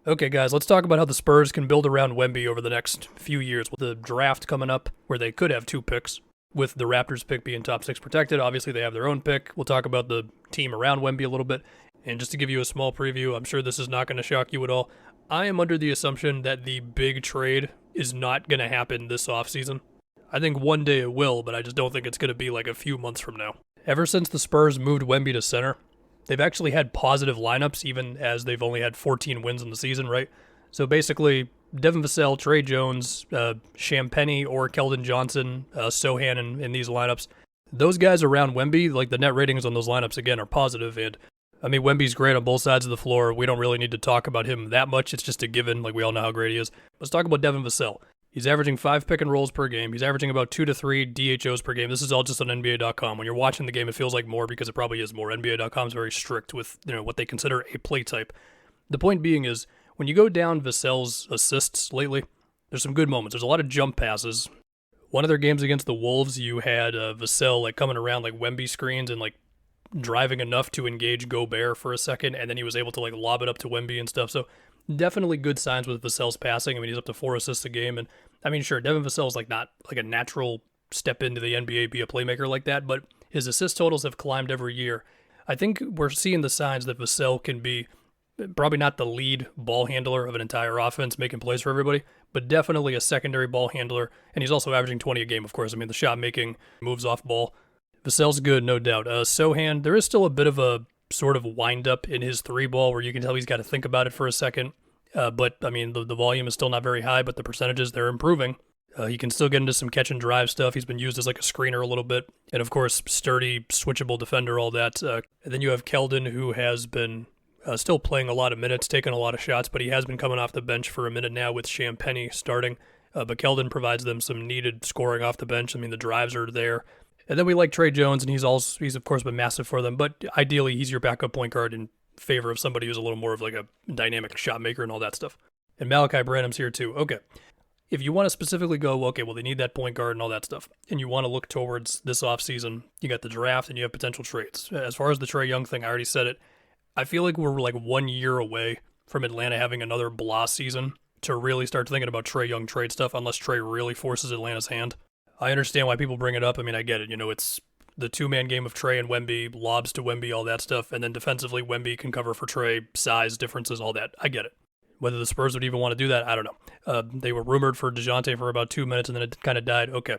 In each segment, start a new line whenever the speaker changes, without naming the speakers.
Okay, guys, let's talk about how the Spurs can build around Wemby over the next few years with the draft coming up, where they could have two picks, with the Raptors pick being top six protected. Obviously, they have their own pick. We'll talk about the team around Wemby a little bit. And just to give you a small preview, I'm sure this is not going to shock you at all. I am under the assumption that the big trade is not going to happen this offseason. I think one day it will, but I just don't think it's going to be like a few months from now. Ever since the Spurs moved Wemby to center, they've actually had positive lineups, even as they've only had 14 wins in the season, right? So basically, Devin Vassell, Trey Jones, Champagnie or Keldon Johnson, Sohan in these lineups. Those guys around Wemby, like the net ratings on those lineups, again, are positive. And I mean, Wemby's great on both sides of the floor. We don't really need to talk about him that much. It's just a given. Like, we all know how great he is. Let's talk about Devin Vassell. He's averaging 5 pick and rolls per game. He's averaging about 2 to 3 DHOs per game. This is all just on NBA.com. When you're watching the game, it feels like more because it probably is more. NBA.com is very strict with what they consider a play type. The point being is, when you go down Vassell's assists lately, there's some good moments. There's a lot of jump passes. One of their games against the Wolves, you had Vassell like coming around like Wemby screens and like driving enough to engage Gobert for a second, and then he was able to like lob it up to Wemby and stuff. So definitely good signs with Vassell's passing. I mean, he's up to 4 assists a game, and I mean, sure, Devin Vassell's like not like a natural step into the NBA, be a playmaker like that, but his assist totals have climbed every year. I think we're seeing the signs that Vassell can be probably not the lead ball handler of an entire offense making plays for everybody, but definitely a secondary ball handler, and he's also averaging 20 a game, of course. I mean, the shot making moves off ball. Vassell's good, no doubt. Sohan, there is still a bit of a sort of wind up in his three ball where you can tell he's got to think about it for a second. But, I mean, the volume is still not very high, but the percentages, they're improving. He can still get into some catch and drive stuff. He's been used as like a screener a little bit. And, of course, sturdy, switchable defender, all that. And then you have Keldon, who has been still playing a lot of minutes, taking a lot of shots, but he has been coming off the bench for a minute now with Champagnie starting. But Keldon provides them some needed scoring off the bench. I mean, the drives are there. And then we like Trey Jones, and he's of course been massive for them. But ideally, he's your backup point guard in favor of somebody who's a little more of like a dynamic shot maker and all that stuff. And Malachi Branham's here too. Okay. If you want to specifically go, okay, well, they need that point guard and all that stuff, and you want to look towards this offseason, you got the draft and you have potential trades. As far as the Trey Young thing, I already said it. I feel like we're like 1 year away from Atlanta having another blah season to really start thinking about Trey Young trade stuff, unless Trey really forces Atlanta's hand. I understand why people bring it up. I mean, I get it. It's the two-man game of Trey and Wemby, lobs to Wemby, all that stuff, and then defensively, Wemby can cover for Trey, size differences, all that. I get it. Whether the Spurs would even want to do that, I don't know. They were rumored for DeJounte for about 2 minutes, and then it kind of died. Okay.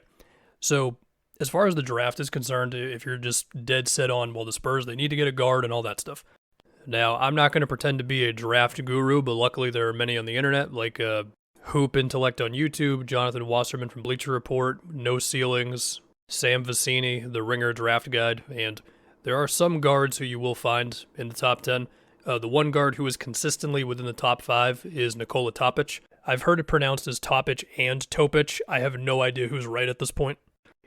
So as far as the draft is concerned, if you're just dead set on, well, the Spurs, they need to get a guard and all that stuff. Now, I'm not going to pretend to be a draft guru, but luckily there are many on the internet, like Hoop Intellect on YouTube, Jonathan Wasserman from Bleacher Report, No Ceilings, Sam Vecini, the Ringer Draft Guide, and there are some guards who you will find in the top 10. The one guard who is consistently within the top 5 is Nikola Topic. I've heard it pronounced as Topic and Topic. I have no idea who's right at this point.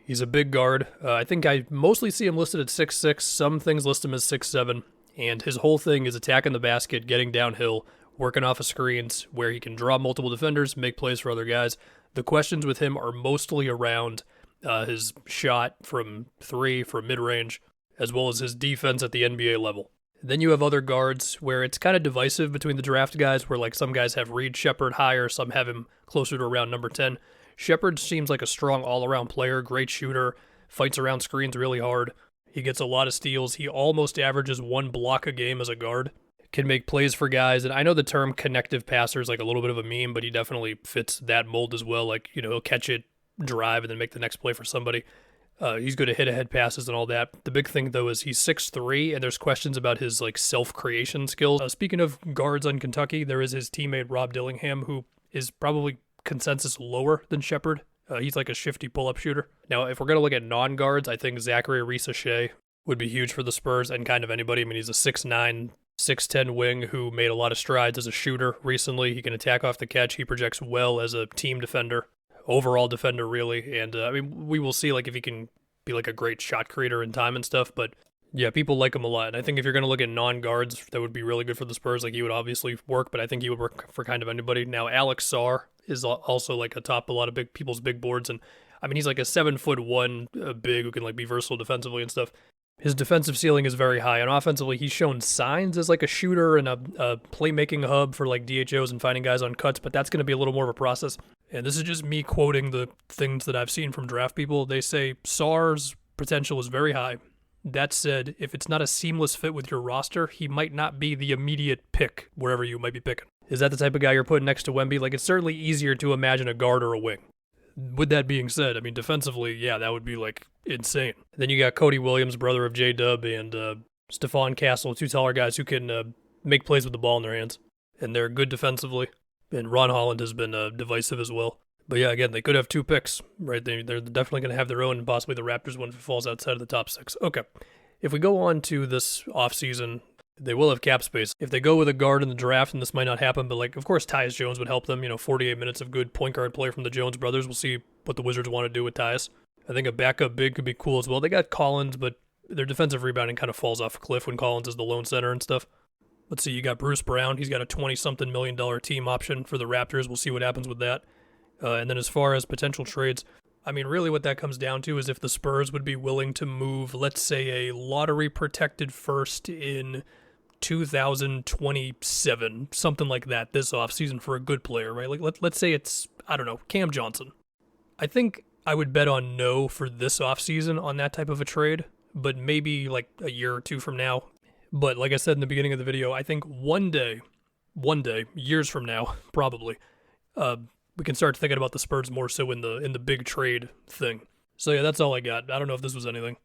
He's a big guard. I think I mostly see him listed at 6'6". Some things list him as 6'7". And his whole thing is attacking the basket, getting downhill, working off of screens where he can draw multiple defenders, make plays for other guys. The questions with him are mostly around his shot from 3, from mid-range, as well as his defense at the NBA level. Then you have other guards where it's kind of divisive between the draft guys, where like some guys have Reed Shepherd higher, some have him closer to around number 10. Shepherd seems like a strong all-around player, great shooter, fights around screens really hard. He gets a lot of steals. He almost averages 1 block a game as a guard. Can make plays for guys. And I know the term connective passer is like a little bit of a meme, but he definitely fits that mold as well. Like, he'll catch it, drive, and then make the next play for somebody. He's good at hit-ahead passes and all that. The big thing, though, is he's 6'3", and there's questions about his like self-creation skills. Speaking of guards on Kentucky, there is his teammate Rob Dillingham, who is probably consensus lower than Shepherd. He's like a shifty pull-up shooter. Now, if we're going to look at non-guards, I think Zachary Reese-Shea would be huge for the Spurs and kind of anybody. I mean, he's a 6'9", 6'10" wing who made a lot of strides as a shooter recently. He can attack off the catch. He projects well as a team defender, overall defender, really. And, I mean, we will see like if he can be like a great shot creator in time and stuff. But, yeah, people like him a lot. And I think if you're going to look at non-guards, that would be really good for the Spurs. Like, he would obviously work, but I think he would work for kind of anybody. Now, Alex Sarr is also like atop a lot of big people's big boards, and I mean he's like a 7'1" big who can like be versatile defensively and stuff. His defensive ceiling is very high, and offensively, he's shown signs as like a shooter and a playmaking hub for like DHOs and finding guys on cuts, but that's going to be a little more of a process. And this is just me quoting the things that I've seen from draft people. They say Sarr's potential is very high. That said, if it's not a seamless fit with your roster, he might not be the immediate pick wherever you might be picking. Is that the type of guy you're putting next to Wemby? Like, it's certainly easier to imagine a guard or a wing. With that being said, I mean, defensively, yeah, that would be, like, insane. Then you got Cody Williams, brother of J-Dub, and Stephon Castle, two taller guys who can make plays with the ball in their hands. And they're good defensively. And Ron Holland has been divisive as well. But yeah, again, they could have 2 picks, right? They're definitely going to have their own, and possibly the Raptors one if it falls outside of the top 6. Okay, if we go on to this offseason, they will have cap space. If they go with a guard in the draft, and this might not happen, but like, of course, Tyus Jones would help them. 48 minutes of good point guard play from the Jones brothers. We'll see what the Wizards want to do with Tyus. I think a backup big could be cool as well. They got Collins, but their defensive rebounding kind of falls off a cliff when Collins is the lone center and stuff. Let's see, you got Bruce Brown. He's got a $20-something million team option for the Raptors. We'll see what happens with that. And then as far as potential trades, I mean, really what that comes down to is if the Spurs would be willing to move, let's say, a lottery-protected first in 2027, something like that, this offseason for a good player, right? Like, let's say it's, I don't know, Cam Johnson. I think I would bet on no for this offseason on that type of a trade, but maybe like a year or 2 from now. But like I said in the beginning of the video, I think one day, years from now, probably, we can start thinking about the Spurs more so in the big trade thing. So yeah, that's all I got. I don't know if this was anything.